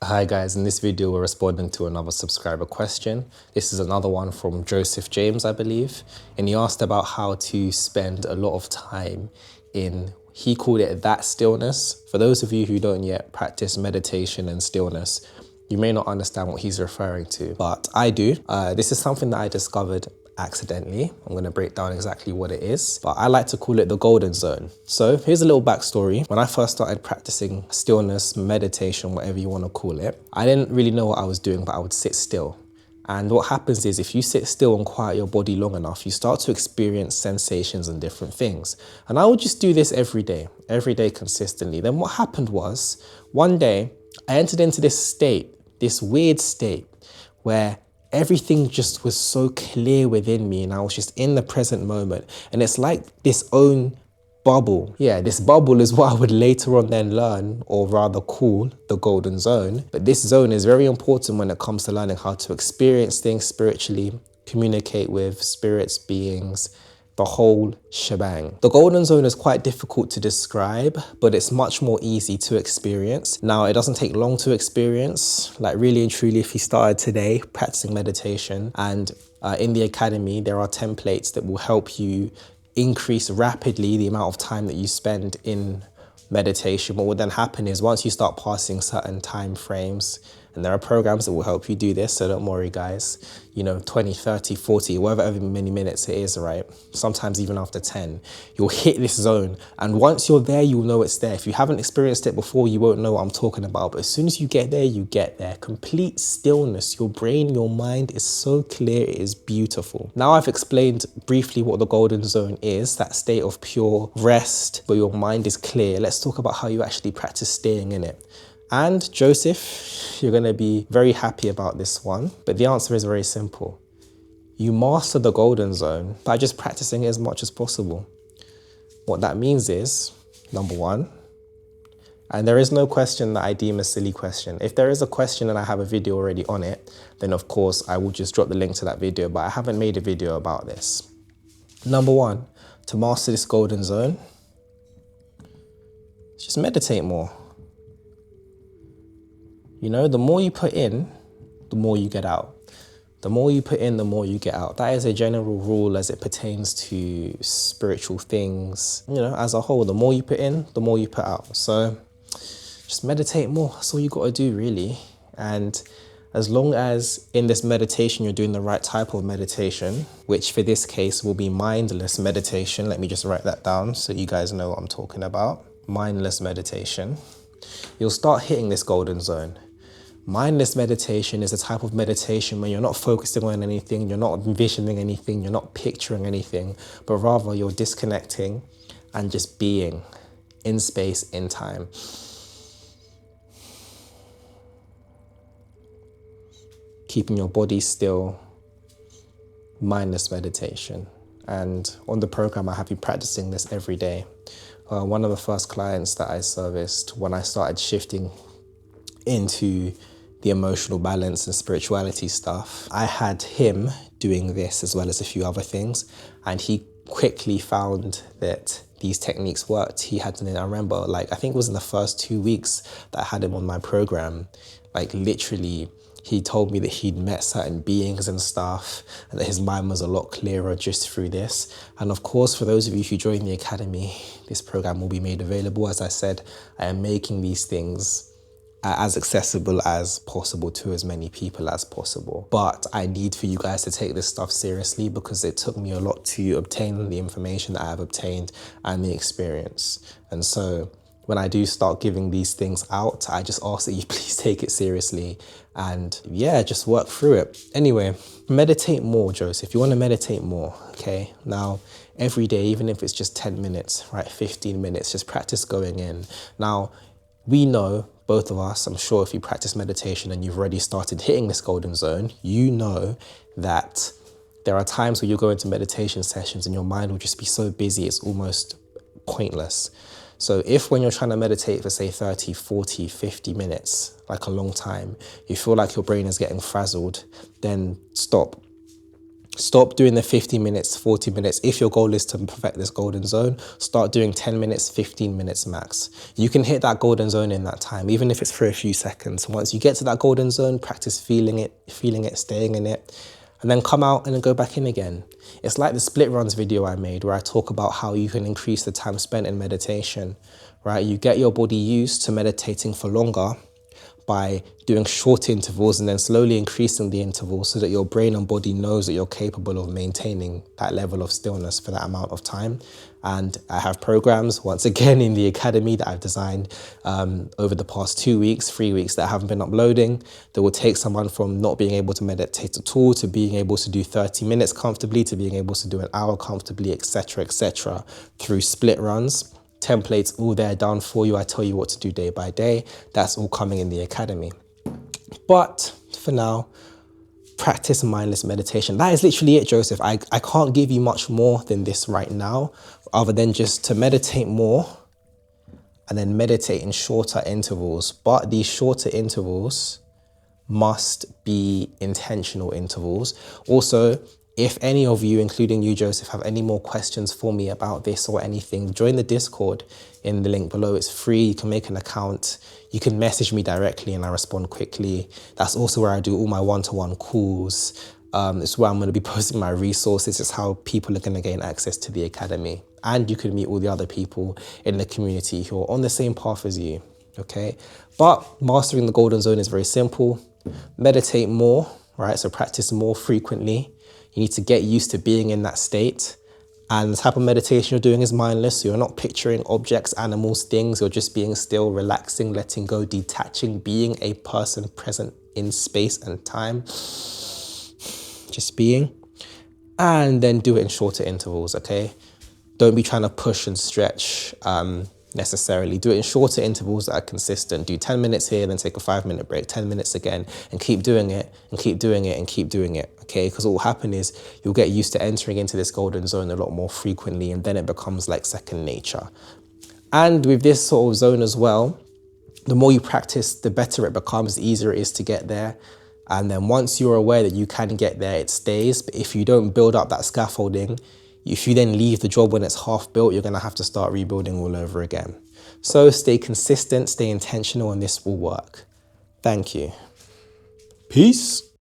Hi guys, in this video we're responding to another subscriber question. This is another one from Joseph James, I believe. And he asked about how to spend a lot of time in, he called it that stillness. For those of you who don't yet practice meditation and stillness, you may not understand what he's referring to, but I do. This is something that I discovered accidentally. I'm going to break down exactly what it is, but I like to call it the golden zone. So here's a little backstory. When I first started practicing stillness, meditation, whatever you want to call it, I didn't really know what I was doing, but I would sit still. And what happens is if you sit still and quiet your body long enough, you start to experience sensations and different things. And I would just do this every day consistently. Then what happened was one day I entered into this state, this weird state where everything just was so clear within me and I was just in the present moment. And it's like this own bubble. Yeah, this bubble is what I would later on then learn, or rather call, the golden zone. But this zone is very important when it comes to learning how to experience things spiritually, communicate with spirits, beings, the whole shebang. The golden zone is quite difficult to describe, but it's much more easy to experience. Now, it doesn't take long to experience. Like really and truly, if you started today practicing meditation, and in the academy, there are templates that will help you increase rapidly the amount of time that you spend in meditation. What will then happen is once you start passing certain time frames, and there are programs that will help you do this, so don't worry guys, 20, 30, 40, whatever many minutes it is, right? Sometimes even after 10, you'll hit this zone. And once you're there, you'll know it's there. If you haven't experienced it before, you won't know what I'm talking about. But as soon as you get there, you get there. Complete stillness. Your brain, your mind is so clear, it is beautiful. Now I've explained briefly what the golden zone is, that state of pure rest where your mind is clear. Let's talk about how you actually practice staying in it. And Joseph, you're going to be very happy about this one, but the answer is very simple. You master the golden zone by just practicing it as much as possible. What that means is, number one, and there is no question that I deem a silly question. If there is a question and I have a video already on it, then of course I will just drop the link to that video, but I haven't made a video about this. Number one, to master this golden zone, just meditate more. The more you put in, the more you get out. The more you put in, the more you get out. That is a general rule as it pertains to spiritual things. As a whole, the more you put in, the more you put out. So just meditate more. That's all you got to do, really. And as long as in this meditation, you're doing the right type of meditation, which for this case will be mindless meditation. Let me just write that down so you guys know what I'm talking about. Mindless meditation. You'll start hitting this golden zone. Mindless meditation is a type of meditation where you're not focusing on anything, you're not envisioning anything, you're not picturing anything, but rather you're disconnecting and just being in space, in time. Keeping your body still, mindless meditation. And on the program, I have you practicing this every day. One of the first clients that I serviced when I started shifting into the emotional balance and spirituality stuff, I had him doing this as well as a few other things, and he quickly found that these techniques worked. He had, I remember, I think it was in the first 2 weeks that I had him on my program, literally, he told me that he'd met certain beings and stuff, and that his mind was a lot clearer just through this. And of course, for those of you who join the academy, this program will be made available. As I said, I am making these things as accessible as possible to as many people as possible. But I need for you guys to take this stuff seriously, because it took me a lot to obtain the information that I have obtained and the experience. And so when I do start giving these things out, I just ask that you please take it seriously and just work through it. Anyway, meditate more, Joseph. You want to meditate more, okay? Now, every day, even if it's just 10 minutes, right? 15 minutes, just practice going in. Now, we know, both of us, I'm sure if you practice meditation and you've already started hitting this golden zone, you know that there are times where you go into meditation sessions and your mind will just be so busy, it's almost pointless. So if when you're trying to meditate for say 30, 40, 50 minutes, like a long time, you feel like your brain is getting frazzled, then stop. Stop doing the 50 minutes, 40 minutes. If your goal is to perfect this golden zone, start doing 10 minutes, 15 minutes max. You can hit that golden zone in that time, even if it's for a few seconds. Once you get to that golden zone, practice feeling it, staying in it, and then come out and then go back in again. It's like the split runs video I made where I talk about how you can increase the time spent in meditation, right? You get your body used to meditating for longer by doing short intervals and then slowly increasing the intervals so that your brain and body knows that you're capable of maintaining that level of stillness for that amount of time. And I have programs, once again, in the academy that I've designed over the past 2 weeks, 3 weeks that I haven't been uploading, that will take someone from not being able to meditate at all to being able to do 30 minutes comfortably, to being able to do an hour comfortably, etc., through split runs. Templates all there done for you. I tell you what to do day by day. That's all coming in the academy. But for now, practice mindless meditation. That is literally it, Joseph. I can't give you much more than this right now, other than just to meditate more and then meditate in shorter intervals. But these shorter intervals must be intentional intervals. Also, if any of you, including you, Joseph, have any more questions for me about this or anything, join the Discord in the link below. It's free. You can make an account. You can message me directly and I respond quickly. That's also where I do all my one-to-one calls. It's where I'm going to be posting my resources. It's how people are going to gain access to the academy. And you can meet all the other people in the community who are on the same path as you. Okay? But mastering the golden zone is very simple. Meditate more, right? So practice more frequently. You need to get used to being in that state. And the type of meditation you're doing is mindless. So you're not picturing objects, animals, things. You're just being still, relaxing, letting go, detaching, being a person present in space and time. Just being. And then do it in shorter intervals, okay? Don't be trying to push and stretch necessarily. Do it in shorter intervals that are consistent. Do 10 minutes here, then take a 5-minute break, 10 minutes again, and keep doing it, and keep doing it, and keep doing it, okay? Because what will happen is you'll get used to entering into this golden zone a lot more frequently, and then it becomes like second nature. And with this sort of zone as well, the more you practice, the better it becomes, the easier it is to get there. And then once you're aware that you can get there, it stays. But if you don't build up that scaffolding, if you then leave the job when it's half built, you're going to have to start rebuilding all over again. So stay consistent, stay intentional, and this will work. Thank you. Peace.